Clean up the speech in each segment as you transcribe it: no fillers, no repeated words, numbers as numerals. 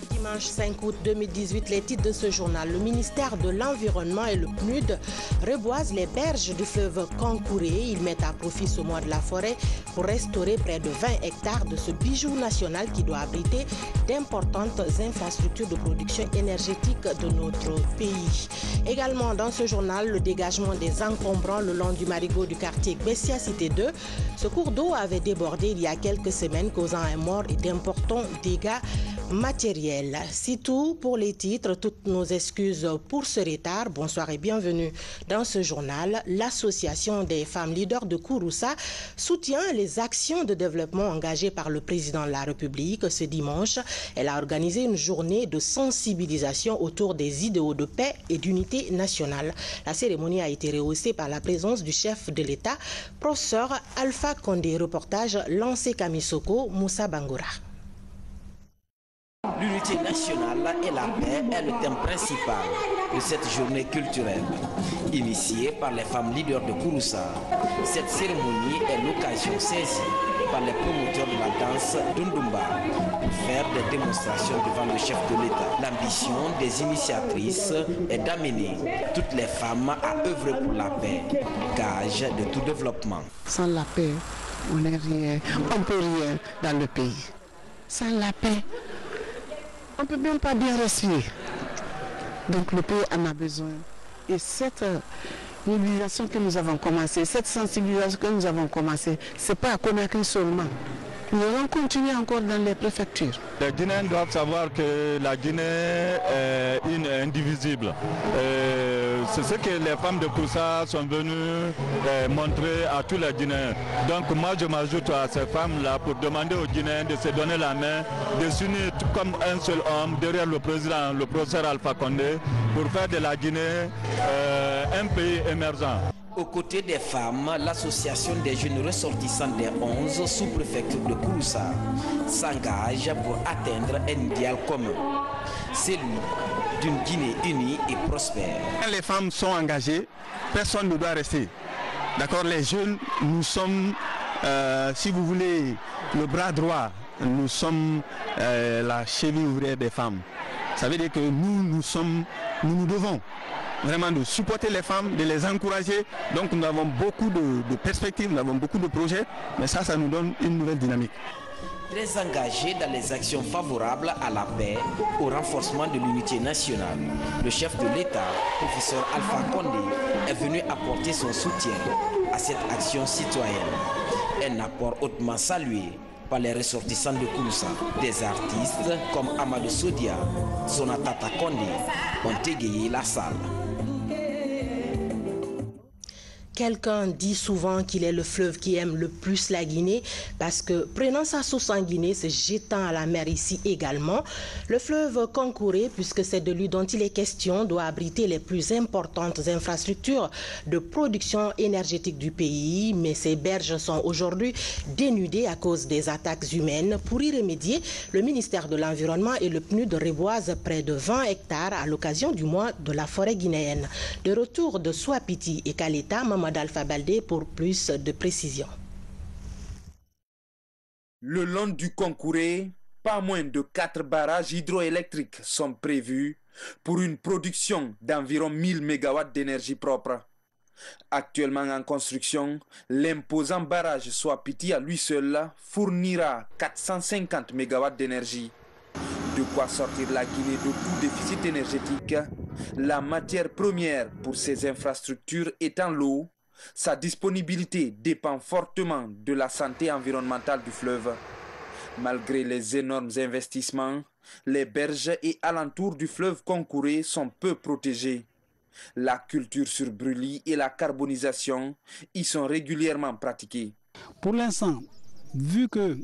Dimanche 5 août 2018, les titres de ce journal. Le ministère de l'Environnement et le PNUD reboisent les berges du fleuve Kankouré. Ils mettent à profit ce mois de la forêt pour restaurer près de 20 hectares de ce bijou national qui doit abriter d'importantes infrastructures de production énergétique de notre pays. Également dans ce journal, le dégagement des encombrants le long du marigot du quartier Bessia Cité 2. Ce cours d'eau avait débordé il y a quelques semaines, causant un mort et d'importants dégâts matériel. C'est tout pour les titres. Toutes nos excuses pour ce retard. Bonsoir et bienvenue dans ce journal. L'association des femmes leaders de Kouroussa soutient les actions de développement engagées par le président de la République. Ce dimanche, elle a organisé une journée de sensibilisation autour des idéaux de paix et d'unité nationale. La cérémonie a été rehaussée par la présence du chef de l'État, professeur Alpha Condé. Reportage lancé Kamisoko, Moussa Bangoura. L'unité nationale et la paix est le thème principal de cette journée culturelle. Initiée par les femmes leaders de Kouroussa, cette cérémonie est l'occasion saisie par les promoteurs de la danse d'Undumba pour faire des démonstrations devant le chef de l'État. L'ambition des initiatrices est d'amener toutes les femmes à œuvrer pour la paix, gage de tout développement. Sans la paix, on n'est rien, on ne peut rien dans le pays. Sans la paix, on ne peut même pas bien respirer. Donc le pays en a besoin. Et cette mobilisation que nous avons commencée, cette sensibilisation que nous avons commencée, ce n'est pas à Conakry seulement. Nous allons continuer encore dans les préfectures. Les Guinéens doivent savoir que la Guinée est une indivisible. C'est ce que les femmes de Kouroussa sont venues montrer à tous les Guinéens. Donc moi je m'ajoute à ces femmes-là pour demander aux Guinéens de se donner la main, de s'unir comme un seul homme derrière le président, le professeur Alpha Condé, pour faire de la Guinée un pays émergent. Aux côtés des femmes, l'association des jeunes ressortissants des 11 sous-préfectures de Kouroussa s'engage pour atteindre un idéal commun, celui d'une Guinée unie et prospère. Quand les femmes sont engagées, personne ne doit rester. D'accord, les jeunes, nous sommes, si vous voulez, le bras droit, nous sommes la cheville ouvrière des femmes. Ça veut dire que nous devons vraiment de supporter les femmes, de les encourager. Donc nous avons beaucoup de perspectives, nous avons beaucoup de projets, mais ça nous donne une nouvelle dynamique. Très engagé dans les actions favorables à la paix, au renforcement de l'unité nationale, le chef de l'État, professeur Alpha Condé, est venu apporter son soutien à cette action citoyenne. Un apport hautement salué par les ressortissants de Kouroussa. Des artistes comme Amadou Sodia, Zonatata Condé ont égayé la salle. Quelqu'un dit souvent qu'il est le fleuve qui aime le plus la Guinée parce que prenant sa source en Guinée, se jetant à la mer ici également, le fleuve Kankouré, puisque c'est de lui dont il est question, doit abriter les plus importantes infrastructures de production énergétique du pays. Mais ces berges sont aujourd'hui dénudées à cause des attaques humaines. Pour y remédier, le ministère de l'Environnement et le PNUD reboisent près de 20 hectares à l'occasion du mois de la forêt guinéenne. De retour de Souapiti et Kaleta, Mamadou Alpha Baldé pour plus de précisions. Le long du Kankouré, pas moins de 4 barrages hydroélectriques sont prévus pour une production d'environ 1000 MW d'énergie propre. Actuellement en construction, l'imposant barrage Souapiti à lui seul fournira 450 MW d'énergie. De quoi sortir la Guinée de tout déficit énergétique, la matière première pour ces infrastructures étant l'eau. Sa disponibilité dépend fortement de la santé environnementale du fleuve. Malgré les énormes investissements, les berges et alentours du fleuve Kankouré sont peu protégés. La culture sur brûlis et la carbonisation y sont régulièrement pratiquées. Pour l'instant, vu que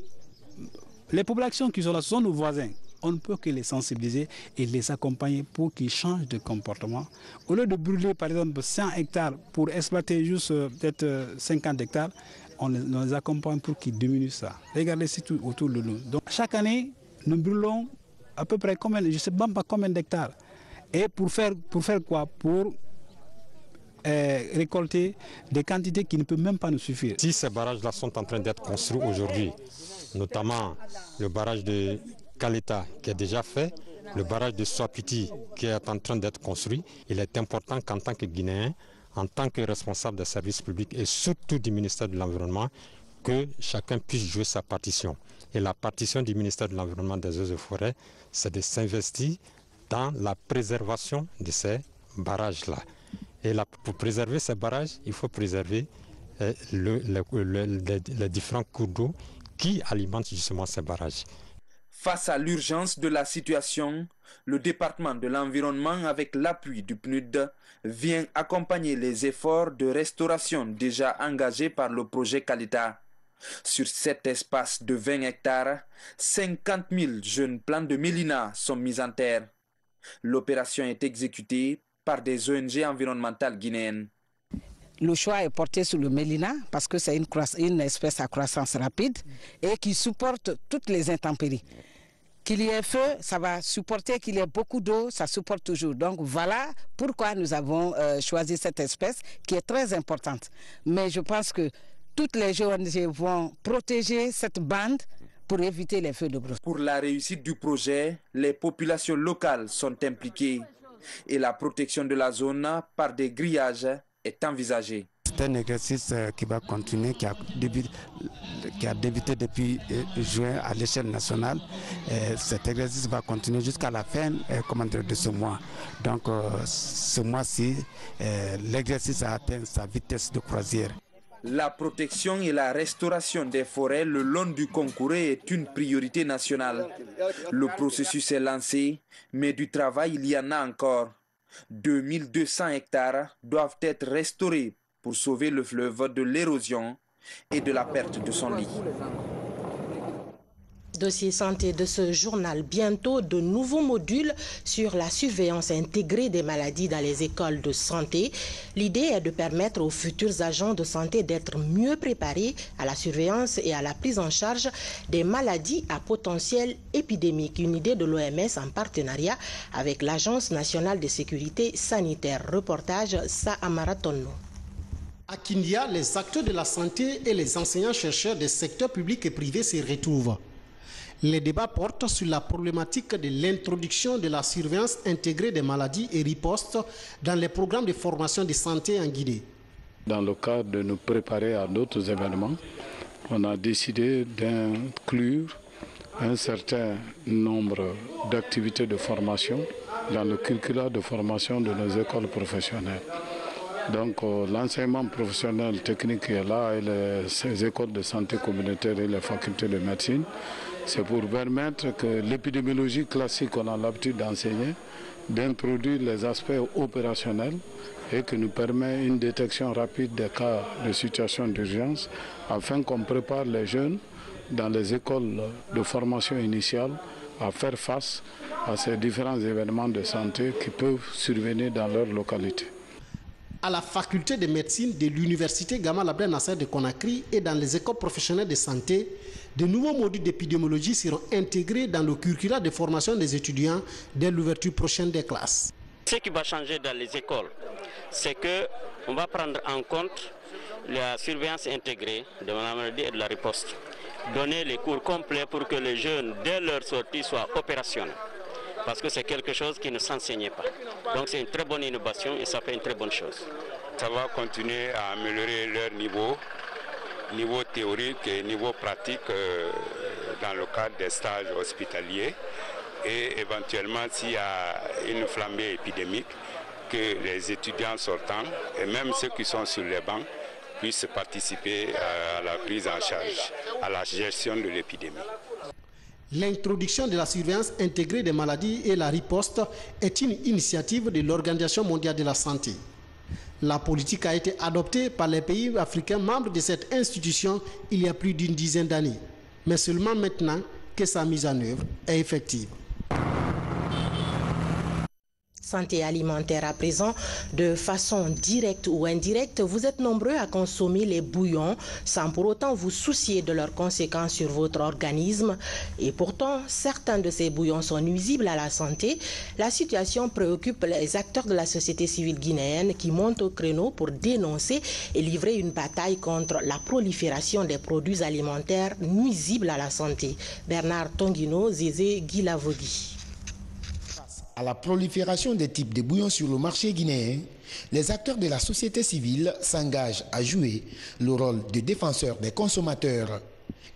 les populations qui sont là sont nos voisins, on ne peut que les sensibiliser et les accompagner pour qu'ils changent de comportement. Au lieu de brûler par exemple 100 hectares pour exploiter juste peut-être 50 hectares, on les accompagne pour qu'ils diminuent ça. Regardez, c'est tout autour de nous. Donc chaque année, nous brûlons à peu près combien, je ne sais même pas combien d'hectares. Et pour faire quoi? Pour récolter des quantités qui ne peuvent même pas nous suffire. Si ces barrages-là sont en train d'être construits aujourd'hui, notamment le barrage de Kaleta qui est déjà fait, le barrage de Swapiti qui est en train d'être construit, il est important qu'en tant que Guinéen, en tant que responsable des services publics et surtout du ministère de l'Environnement, que chacun puisse jouer sa partition. Et la partition du ministère de l'Environnement, des Eaux et Forêts, c'est de s'investir dans la préservation de ces barrages-là. Et là, pour préserver ces barrages, il faut préserver les différents cours d'eau qui alimentent justement ces barrages. Face à l'urgence de la situation, le département de l'environnement, avec l'appui du PNUD, vient accompagner les efforts de restauration déjà engagés par le projet Kaleta. Sur cet espace de 20 hectares, 50 000 jeunes plants de mélina sont mis en terre. L'opération est exécutée par des ONG environnementales guinéennes. Le choix est porté sur le mélina parce que c'est une espèce à croissance rapide et qui supporte toutes les intempéries. Qu'il y ait feu, ça va supporter, qu'il y ait beaucoup d'eau, ça supporte toujours. Donc voilà pourquoi nous avons choisi cette espèce qui est très importante. Mais je pense que toutes les ONG vont protéger cette bande pour éviter les feux de brousse. Pour la réussite du projet, les populations locales sont impliquées et la protection de la zone par des grillages est envisagée. C'est un exercice qui va continuer, qui a débuté depuis juin à l'échelle nationale. Cet exercice va continuer jusqu'à la fin de ce mois. Donc ce mois-ci, l'exercice a atteint sa vitesse de croisière. La protection et la restauration des forêts le long du Concouré est une priorité nationale. Le processus est lancé, mais du travail il y en a encore. 2200 hectares doivent être restaurés pour sauver le fleuve de l'érosion et de la perte de son lit. Dossier santé de ce journal. Bientôt, de nouveaux modules sur la surveillance intégrée des maladies dans les écoles de santé. L'idée est de permettre aux futurs agents de santé d'être mieux préparés à la surveillance et à la prise en charge des maladies à potentiel épidémique. Une idée de l'OMS en partenariat avec l'Agence nationale de sécurité sanitaire. Reportage Sa Amaratonno. À Kindia, les acteurs de la santé et les enseignants-chercheurs des secteurs publics et privés s'y retrouvent. Les débats portent sur la problématique de l'introduction de la surveillance intégrée des maladies et ripostes dans les programmes de formation de santé en Guinée. Dans le cadre de nous préparer à d'autres événements, on a décidé d'inclure un certain nombre d'activités de formation dans le curriculum de formation de nos écoles professionnelles. Donc l'enseignement professionnel technique est là et les écoles de santé communautaire et les facultés de médecine. C'est pour permettre que l'épidémiologie classique qu'on a l'habitude d'enseigner, d'introduire les aspects opérationnels et que nous permet une détection rapide des cas de situation d'urgence afin qu'on prépare les jeunes dans les écoles de formation initiale à faire face à ces différents événements de santé qui peuvent survenir dans leur localité. À la faculté de médecine de l'université Gamal Abdel Nasser de Conakry et dans les écoles professionnelles de santé, de nouveaux modules d'épidémiologie seront intégrés dans le curriculum de formation des étudiants dès l'ouverture prochaine des classes. Ce qui va changer dans les écoles, c'est qu'on va prendre en compte la surveillance intégrée de la maladie et de la riposte. Donner les cours complets pour que les jeunes, dès leur sortie, soient opérationnels. Parce que c'est quelque chose qui ne s'enseignait pas. Donc c'est une très bonne innovation et ça fait une très bonne chose. Ça va continuer à améliorer leur niveau théorique et niveau pratique dans le cadre des stages hospitaliers. Et éventuellement, s'il y a une flambée épidémique, que les étudiants sortants et même ceux qui sont sur les bancs puissent participer à la prise en charge, à la gestion de l'épidémie. L'introduction de la surveillance intégrée des maladies et la riposte est une initiative de l'Organisation mondiale de la santé. La politique a été adoptée par les pays africains membres de cette institution il y a plus d'une dizaine d'années, mais seulement maintenant que sa mise en œuvre est effective. santé alimentaire à présent. De façon directe ou indirecte, vous êtes nombreux à consommer les bouillons sans pour autant vous soucier de leurs conséquences sur votre organisme. Et pourtant, certains de ces bouillons sont nuisibles à la santé. La situation préoccupe les acteurs de la société civile guinéenne qui montent au créneau pour dénoncer et livrer une bataille contre la prolifération des produits alimentaires nuisibles à la santé. Bernard Tonguino, Zézé Guilavogui. À la prolifération des types de bouillons sur le marché guinéen, les acteurs de la société civile s'engagent à jouer le rôle de défenseurs des consommateurs.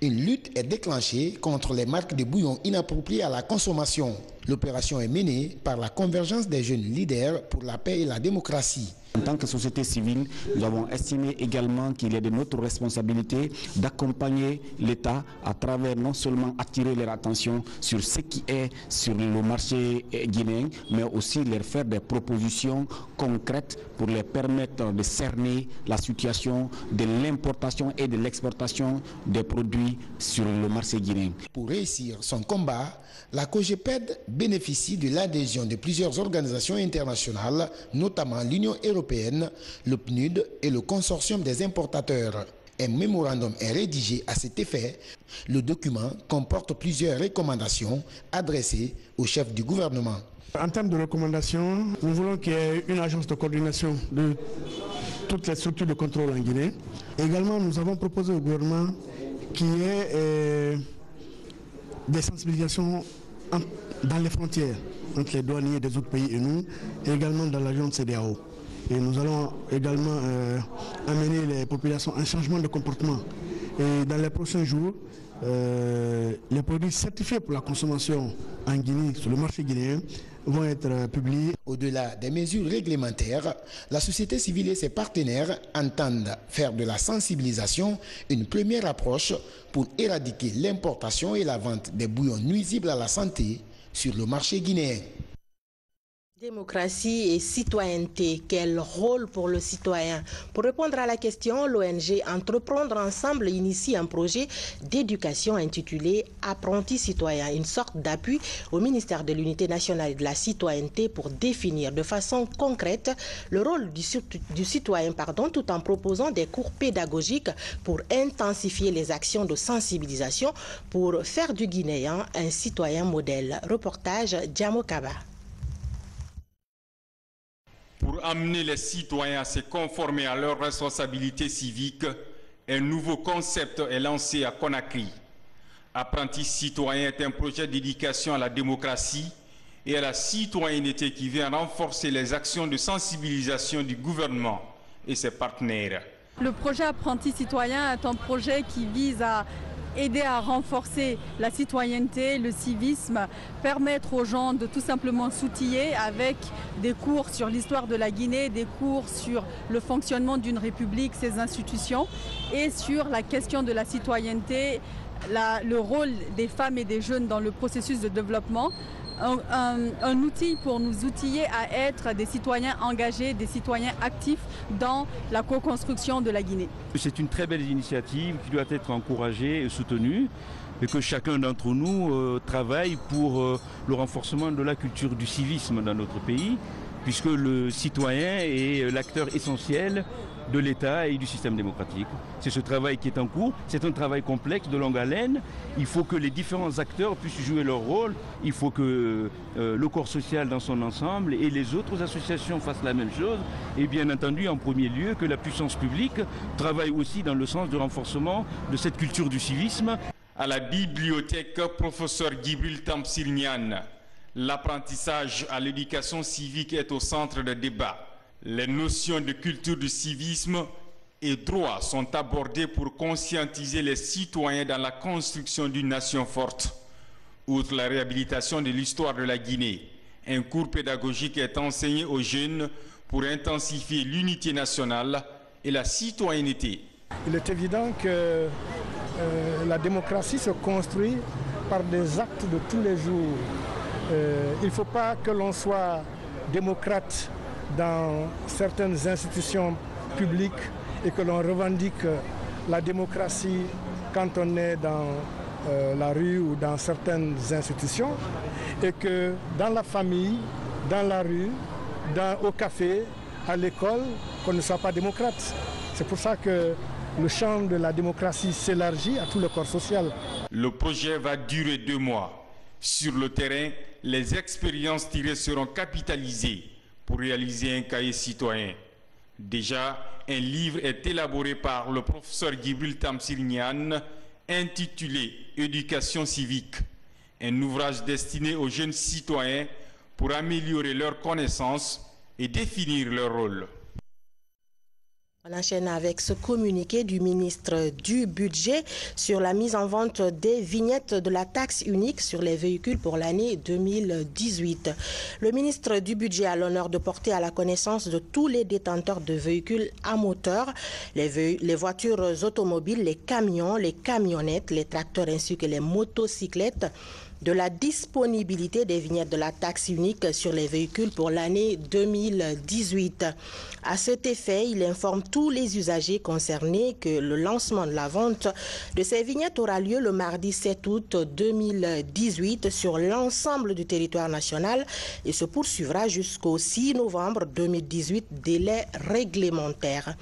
Une lutte est déclenchée contre les marques de bouillons inappropriées à la consommation. L'opération est menée par la convergence des jeunes leaders pour la paix et la démocratie. En tant que société civile, nous avons estimé également qu'il est de notre responsabilité d'accompagner l'État à travers non seulement attirer leur attention sur ce qui est sur le marché guinéen, mais aussi leur faire des propositions concrètes pour les permettre de cerner la situation de l'importation et de l'exportation des produits sur le marché guinéen. Pour réussir son combat, la COGEPED bénéficie de l'adhésion de plusieurs organisations internationales, notamment l'Union européenne, le PNUD et le Consortium des importateurs. Un mémorandum est rédigé à cet effet. Le document comporte plusieurs recommandations adressées au chef du gouvernement. En termes de recommandations, nous voulons qu'il y ait une agence de coordination de toutes les structures de contrôle en Guinée. Également, nous avons proposé au gouvernement qu'il y ait des sensibilisations dans les frontières entre les douaniers des autres pays et nous, et également dans la zone CEDEAO. Et nous allons également amener les populations à un changement de comportement. Et dans les prochains jours, les produits certifiés pour la consommation en Guinée, sur le marché guinéen, vont être publiés. Au-delà des mesures réglementaires, la société civile et ses partenaires entendent faire de la sensibilisation une première approche pour éradiquer l'importation et la vente des bouillons nuisibles à la santé sur le marché guinéen. Démocratie et citoyenneté, quel rôle pour le citoyen? Pour répondre à la question, l'ONG Entreprendre Ensemble initie un projet d'éducation intitulé Apprentis citoyens, une sorte d'appui au ministère de l'Unité nationale et de la citoyenneté pour définir de façon concrète le rôle du citoyen, tout en proposant des cours pédagogiques pour intensifier les actions de sensibilisation pour faire du Guinéen un citoyen modèle. Reportage Diamo Kaba. Pour amener les citoyens à se conformer à leurs responsabilités civiques, un nouveau concept est lancé à Conakry. Apprentis citoyens est un projet d'éducation à la démocratie et à la citoyenneté qui vient renforcer les actions de sensibilisation du gouvernement et ses partenaires. Le projet Apprentis citoyens est un projet qui vise à aider à renforcer la citoyenneté, le civisme, permettre aux gens de tout simplement s'outiller avec des cours sur l'histoire de la Guinée, des cours sur le fonctionnement d'une république, ses institutions, et sur la question de la citoyenneté, le rôle des femmes et des jeunes dans le processus de développement. Un outil pour nous outiller à être des citoyens engagés, des citoyens actifs dans la co-construction de la Guinée. C'est une très belle initiative qui doit être encouragée et soutenue et que chacun d'entre nous travaille pour le renforcement de la culture du civisme dans notre pays, puisque le citoyen est l'acteur essentiel de l'État et du système démocratique. C'est ce travail qui est en cours, c'est un travail complexe, de longue haleine. Il faut que les différents acteurs puissent jouer leur rôle, il faut que le corps social dans son ensemble et les autres associations fassent la même chose, et bien entendu en premier lieu que la puissance publique travaille aussi dans le sens du renforcement de cette culture du civisme. À la bibliothèque, professeur Gibril Tamsir-Niane, l'apprentissage à l'éducation civique est au centre des débats. Les notions de culture du civisme et droit sont abordées pour conscientiser les citoyens dans la construction d'une nation forte. Outre la réhabilitation de l'histoire de la Guinée, un cours pédagogique est enseigné aux jeunes pour intensifier l'unité nationale et la citoyenneté. Il est évident que la démocratie se construit par des actes de tous les jours. Il ne faut pas que l'on soit démocrate dans certaines institutions publiques et que l'on revendique la démocratie quand on est dans la rue ou dans certaines institutions, et que dans la famille, dans la rue, au café, à l'école, qu'on ne soit pas démocrate. C'est pour ça que le champ de la démocratie s'élargit à tout le corps social. Le projet va durer 2 mois. Sur le terrain, les expériences tirées seront capitalisées pour réaliser un cahier citoyen. Déjà, un livre est élaboré par le professeur Djibril Tamsir Niane intitulé « Éducation civique », un ouvrage destiné aux jeunes citoyens pour améliorer leurs connaissances et définir leur rôle. On enchaîne avec ce communiqué du ministre du Budget sur la mise en vente des vignettes de la taxe unique sur les véhicules pour l'année 2018. Le ministre du Budget a l'honneur de porter à la connaissance de tous les détenteurs de véhicules à moteur, les voitures automobiles, les camions, les camionnettes, les tracteurs ainsi que les motocyclettes, de la disponibilité des vignettes de la taxe unique sur les véhicules pour l'année 2018. À cet effet, il informe tous les usagers concernés que le lancement de la vente de ces vignettes aura lieu le mardi 7 août 2018 sur l'ensemble du territoire national et se poursuivra jusqu'au 6 novembre 2018, délai réglementaire.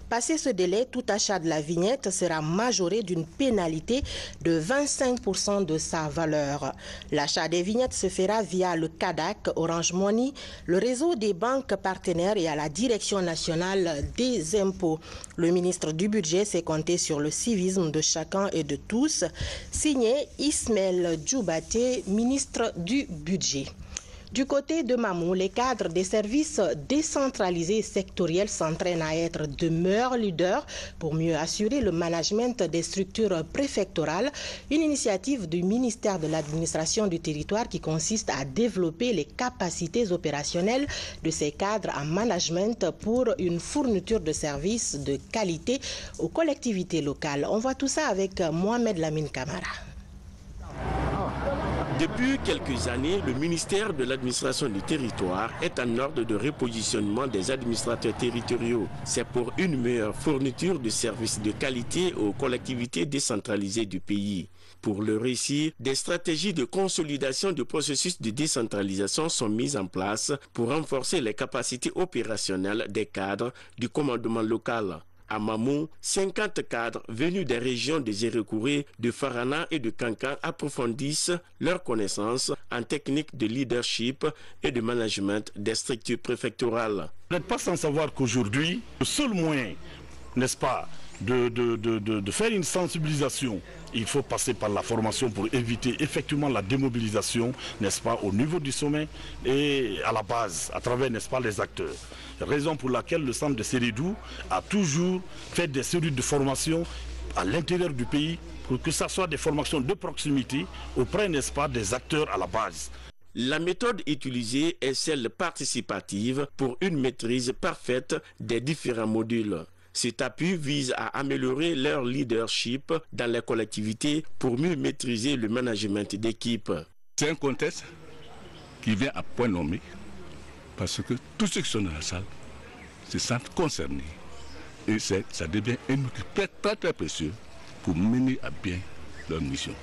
Passé ce délai, tout achat de la vignette sera majoré d'une pénalité de 25% de sa valeur. L'achat des vignettes se fera via le CADAC, Orange Money, le réseau des banques partenaires et à la Direction nationale des impôts. Le ministre du Budget s'est compté sur le civisme de chacun et de tous. Signé Ismaël Djoubaté, ministre du Budget. Du côté de Mamou, les cadres des services décentralisés et sectoriels s'entraînent à être de meilleurs leaders pour mieux assurer le management des structures préfectorales, une initiative du ministère de l'Administration du territoire qui consiste à développer les capacités opérationnelles de ces cadres en management pour une fourniture de services de qualité aux collectivités locales. On voit tout ça avec Mohamed Lamine Camara. Depuis quelques années, le ministère de l'administration du territoire est en ordre de repositionnement des administrateurs territoriaux. C'est pour une meilleure fourniture de services de qualité aux collectivités décentralisées du pays. Pour le récit, des stratégies de consolidation du processus de décentralisation sont mises en place pour renforcer les capacités opérationnelles des cadres du commandement local. À Mamou, 50 cadres venus des régions de Zérékouré, de Farana et de Kankan approfondissent leurs connaissances en technique de leadership et de management des structures préfectorales. Vous n'êtes pas sans savoir qu'aujourd'hui, le seul moyen, n'est-ce pas, de faire une sensibilisation, il faut passer par la formation pour éviter effectivement la démobilisation, n'est-ce pas, au niveau du sommet et à la base, à travers, n'est-ce pas, les acteurs. Raison pour laquelle le centre de Sérédou a toujours fait des séries de formations à l'intérieur du pays pour que ce soit des formations de proximité auprès, n'est-ce pas, des acteurs à la base. La méthode utilisée est celle participative pour une maîtrise parfaite des différents modules. Cet appui vise à améliorer leur leadership dans les collectivités pour mieux maîtriser le management d'équipe. C'est un contexte qui vient à point nommé parce que tous ceux qui sont dans la salle se sentent concernés. Et ça devient un outil très très précieux pour mener à bien leur mission.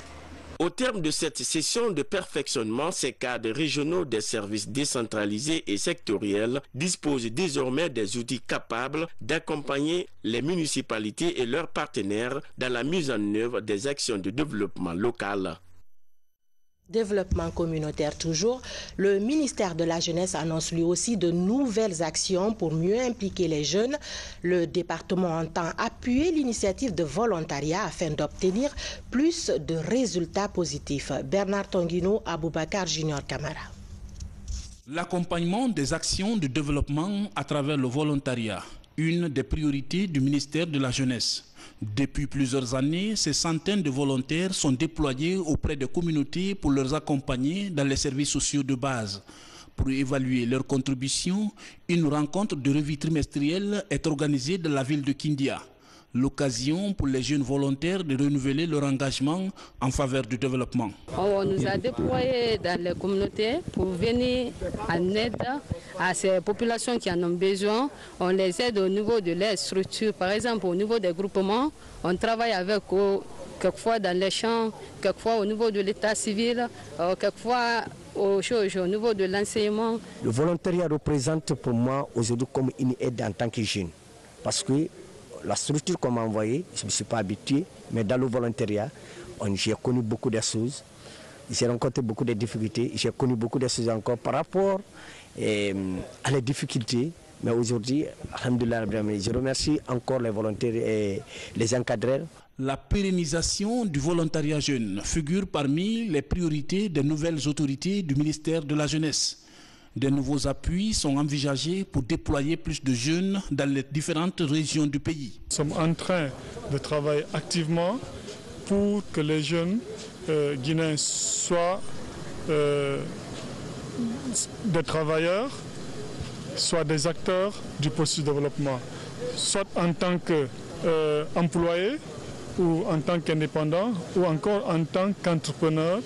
Au terme de cette session de perfectionnement, ces cadres régionaux des services décentralisés et sectoriels disposent désormais des outils capables d'accompagner les municipalités et leurs partenaires dans la mise en œuvre des actions de développement local. Développement communautaire toujours, le ministère de la Jeunesse annonce lui aussi de nouvelles actions pour mieux impliquer les jeunes. Le département entend appuyer l'initiative de volontariat afin d'obtenir plus de résultats positifs. Bernard Tonguino, Aboubakar Junior Camara. L'accompagnement des actions de développement à travers le volontariat, une des priorités du ministère de la Jeunesse. Depuis plusieurs années, ces centaines de volontaires sont déployés auprès des communautés pour les accompagner dans les services sociaux de base. Pour évaluer leur contribution, une rencontre de revue trimestrielle est organisée dans la ville de Kindia. L'occasion pour les jeunes volontaires de renouveler leur engagement en faveur du développement. On nous a déployés dans les communautés pour venir en aide à ces populations qui en ont besoin. On les aide au niveau de leurs structures. Par exemple, au niveau des groupements, on travaille avec eux, quelquefois dans les champs, quelquefois au niveau de l'état civil, quelquefois aux choses au niveau de l'enseignement. Le volontariat représente pour moi aujourd'hui comme une aide en tant que jeune. Parce que la structure qu'on m'a envoyée, je ne me suis pas habitué, mais dans le volontariat, j'ai connu beaucoup de choses. J'ai rencontré beaucoup de difficultés, j'ai connu beaucoup de choses encore par rapport à les difficultés. Mais aujourd'hui, alhamdoulilah, je remercie encore les volontaires et les encadreurs. La pérennisation du volontariat jeune figure parmi les priorités des nouvelles autorités du ministère de la Jeunesse. De nouveaux appuis sont envisagés pour déployer plus de jeunes dans les différentes régions du pays. Nous sommes en train de travailler activement pour que les jeunes guinéens soient des travailleurs, soit des acteurs du processus de développement, soit en tant qu'employés ou en tant qu'indépendants ou encore en tant qu'entrepreneurs,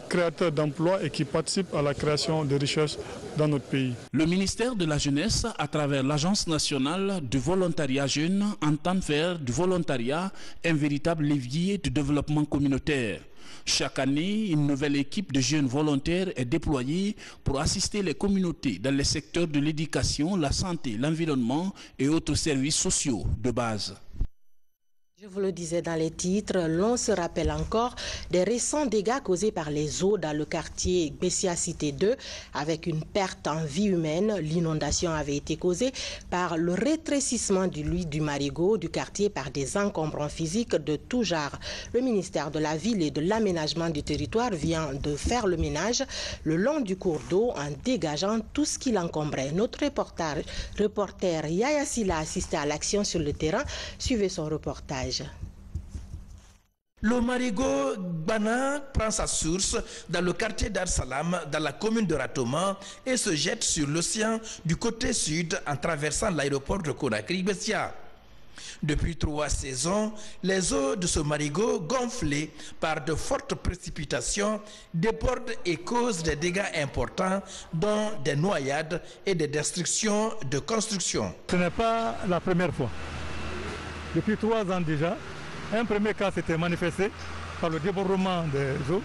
créateurs d'emplois et qui participent à la création de richesses dans notre pays. Le ministère de la Jeunesse, à travers l'Agence nationale du volontariat jeune, entend faire du volontariat un véritable levier de développement communautaire. Chaque année, une nouvelle équipe de jeunes volontaires est déployée pour assister les communautés dans les secteurs de l'éducation, la santé, l'environnement et autres services sociaux de base. Je vous le disais dans les titres, l'on se rappelle encore des récents dégâts causés par les eaux dans le quartier Bessia Cité 2 avec une perte en vie humaine. L'inondation avait été causée par le rétrécissement du lit du marigot du quartier par des encombrants physiques de tout genre. Le ministère de la Ville et de l'Aménagement du Territoire vient de faire le ménage le long du cours d'eau en dégageant tout ce qui l'encombrait. Notre reporter Yaya Silla a assisté à l'action sur le terrain. Suivez son reportage. Le marigot Gbana prend sa source dans le quartier Dar Salam, dans la commune de Ratoma, et se jette sur l'océan du côté sud en traversant l'aéroport de Conakry-Bessia. Depuis 3 saisons, les eaux de ce marigot, gonflées par de fortes précipitations, débordent et causent des dégâts importants, dont des noyades et des destructions de construction. Ce n'est pas la première fois. Depuis 3 ans déjà, un premier cas s'était manifesté par le débordement des eaux.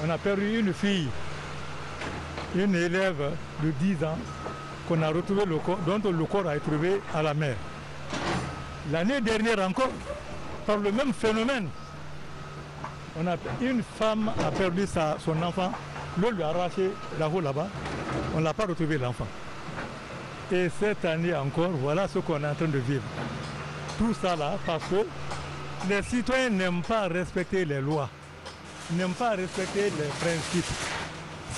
On a perdu une fille, une élève de 10 ans, qu'on a retrouvé dont le corps a été trouvé à la mer. L'année dernière encore, par le même phénomène, une femme a perdu son enfant, l'eau lui a arraché là-bas, on n'a pas retrouvé l'enfant. Et cette année encore, voilà ce qu'on est en train de vivre. Tout ça là parce que les citoyens n'aiment pas respecter les lois, n'aiment pas respecter les principes.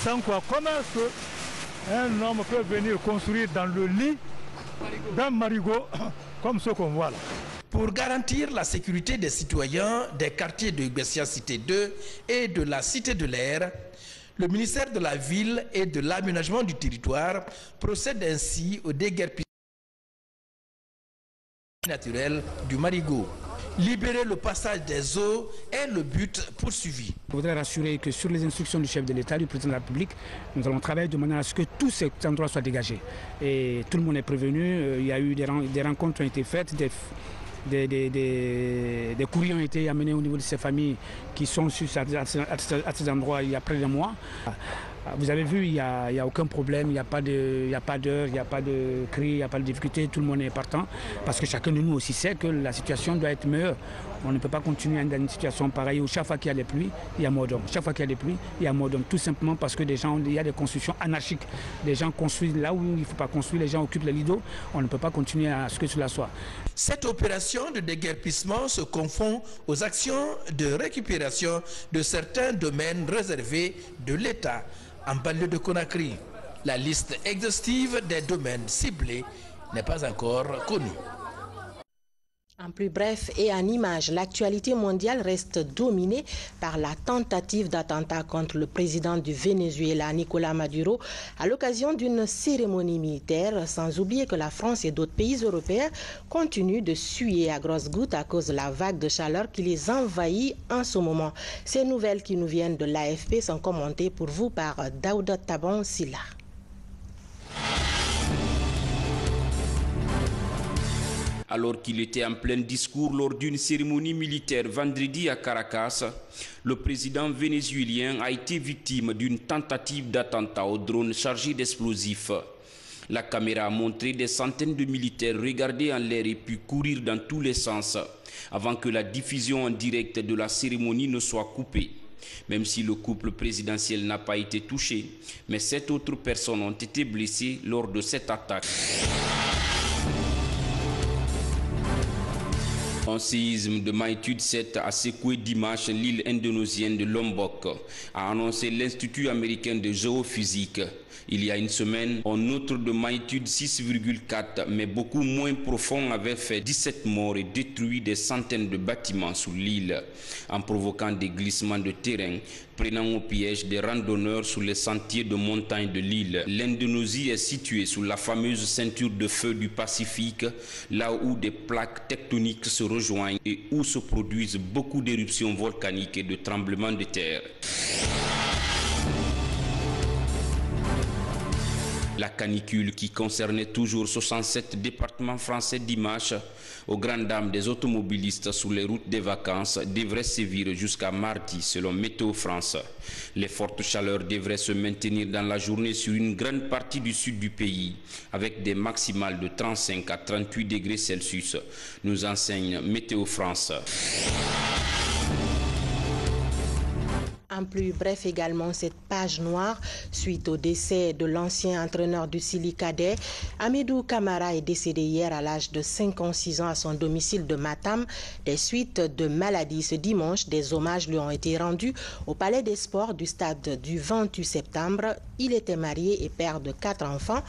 Sans quoi, comment est-ce qu'un homme peut venir construire dans le lit d'un marigot comme ce qu'on voit là? Pour garantir la sécurité des citoyens des quartiers de Bessia Cité 2 et de la Cité de l'Air, le ministère de la Ville et de l'Aménagement du Territoire procède ainsi au déguerpissement naturel du marigot. Libérer le passage des eaux est le but poursuivi. Je voudrais rassurer que sur les instructions du chef de l'État, du président de la République, nous allons travailler de manière à ce que tous ces endroits soient dégagés. Et tout le monde est prévenu, il y a eu des rencontres qui ont été faites, des courriers ont été amenés au niveau de ces familles qui sont à ces endroits il y a près d'un mois. Vous avez vu, il n'y a aucun problème, il n'y a pas d'heure, il n'y a pas de cri, il n'y a pas de difficulté, tout le monde est partant. Parce que chacun de nous aussi sait que la situation doit être meilleure. On ne peut pas continuer dans une situation pareille où chaque fois qu'il y a des pluies, il y a mort d'homme. Chaque fois qu'il y a des pluies, il y a mort d'homme. Tout simplement parce que il y a des constructions anarchiques. Les gens construisent là où il ne faut pas construire, les gens occupent les lits d'eau. On ne peut pas continuer à ce que cela soit. Cette opération de déguerpissement se confond aux actions de récupération de certains domaines réservés de l'État en banlieue de Conakry. La liste exhaustive des domaines ciblés n'est pas encore connue. En plus bref et en images, l'actualité mondiale reste dominée par la tentative d'attentat contre le président du Venezuela, Nicolás Maduro, à l'occasion d'une cérémonie militaire, sans oublier que la France et d'autres pays européens continuent de suer à grosses gouttes à cause de la vague de chaleur qui les envahit en ce moment. Ces nouvelles qui nous viennent de l'AFP sont commentées pour vous par Daouda Tabon Silla. Alors qu'il était en plein discours lors d'une cérémonie militaire vendredi à Caracas, le président vénézuélien a été victime d'une tentative d'attentat au drone chargé d'explosifs. La caméra a montré des centaines de militaires regarder en l'air et puis courir dans tous les sens avant que la diffusion en direct de la cérémonie ne soit coupée. Même si le couple présidentiel n'a pas été touché, mais 7 autres personnes ont été blessées lors de cette attaque. Un séisme de magnitude 7 a secoué dimanche l'île indonésienne de Lombok, a annoncé l'Institut américain de géophysique. Il y a une semaine, un autre de magnitude 6,4, mais beaucoup moins profond, avait fait 17 morts et détruit des centaines de bâtiments sous l'île, en provoquant des glissements de terrain, prenant au piège des randonneurs sur les sentiers de montagne de l'île. L'Indonésie est située sous la fameuse ceinture de feu du Pacifique, là où des plaques tectoniques se rejoignent et où se produisent beaucoup d'éruptions volcaniques et de tremblements de terre. La canicule qui concernait toujours 67 départements français dimanche, aux grandes dames des automobilistes sur les routes des vacances, devrait sévir jusqu'à mardi selon Météo France. Les fortes chaleurs devraient se maintenir dans la journée sur une grande partie du sud du pays, avec des maximales de 35 à 38 degrés Celsius, nous enseigne Météo France. En plus bref également cette page noire suite au décès de l'ancien entraîneur du Sili Cadet. Amidou Camara est décédé hier à l'âge de 56 ans à son domicile de Matam des suites de maladie. Ce dimanche, des hommages lui ont été rendus au Palais des Sports du stade du 28 septembre. Il était marié et père de 4 enfants.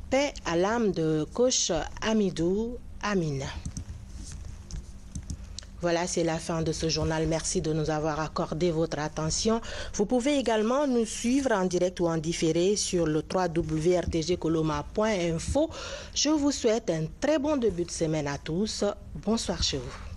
Paix à l'âme de coach Amidou Amina. Voilà, c'est la fin de ce journal. Merci de nous avoir accordé votre attention. Vous pouvez également nous suivre en direct ou en différé sur le www.rtgcoloma.info. Je vous souhaite un très bon début de semaine à tous. Bonsoir chez vous.